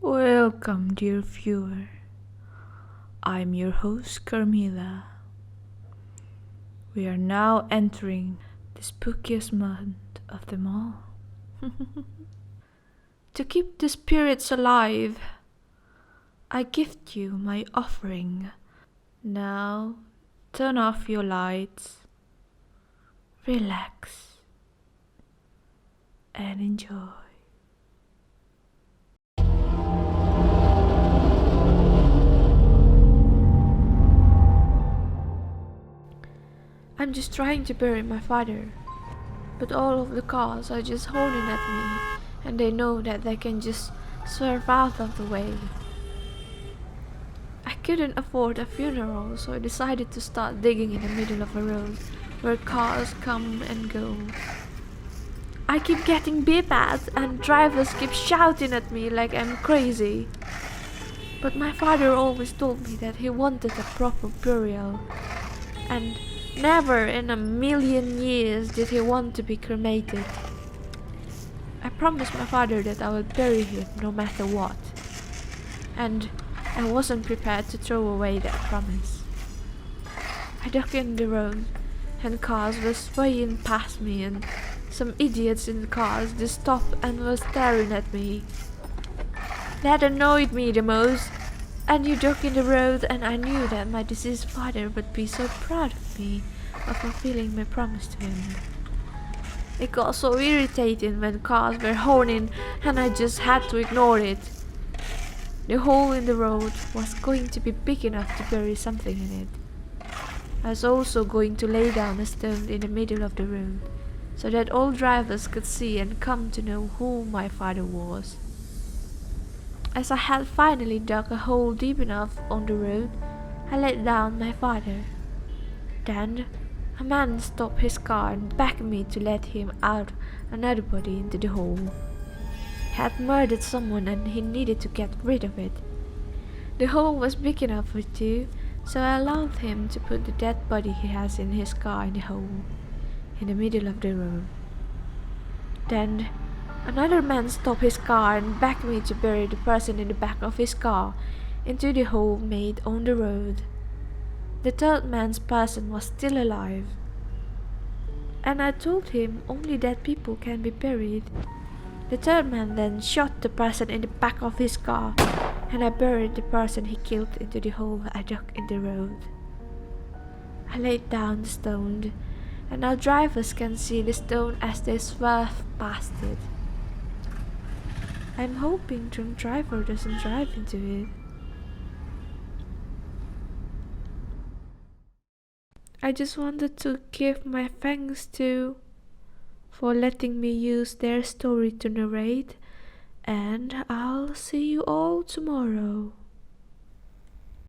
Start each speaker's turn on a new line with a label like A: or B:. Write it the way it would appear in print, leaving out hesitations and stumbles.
A: Welcome, dear viewer. I'm your host, Carmila. We are now entering the spookiest month of them all. To keep the spirits alive, I gift you my offering. Now, turn off your lights, relax, and enjoy. I'm just trying to bury my father, but all of the cars are just holding at me, and they know that they can just swerve out of the way. I couldn't afford a funeral, so I decided to start digging in the middle of a road where cars come and go. I keep getting beeped at, and drivers keep shouting at me like I'm crazy. But my father always told me that he wanted a proper burial, and never in a million years did he want to be cremated. I promised my father that I would bury him no matter what, and I wasn't prepared to throw away that promise. I dug in the road, and cars were swaying past me, and some idiots in the cars just stopped and were staring at me. That annoyed me the most. And you dug in the road, and I knew that my deceased father would be so proud of me for fulfilling my promise to him. It got so irritating when cars were horning, and I just had to ignore it. The hole in the road was going to be big enough to bury something in it. I was also going to lay down a stone in the middle of the road, so that all drivers could see and come to know who my father was. As I had finally dug a hole deep enough on the road, I laid down my father. Then a man stopped his car and begged me to let him out another body into the hole. He had murdered someone and he needed to get rid of it. The hole was big enough for two, so I allowed him to put the dead body he has in his car in the hole, in the middle of the road. Then another man stopped his car and begged me to bury the person in the back of his car into the hole made on the road. The third man's person was still alive, and I told him only dead people can be buried. The third man then shot the person in the back of his car, and I buried the person he killed into the hole I dug in the road. I laid down the stone, and now drivers can see the stone as they swerve past it. I'm hoping the driver doesn't drive into it. I just wanted to give my thanks to for letting me use their story to narrate, and I'll see you all tomorrow.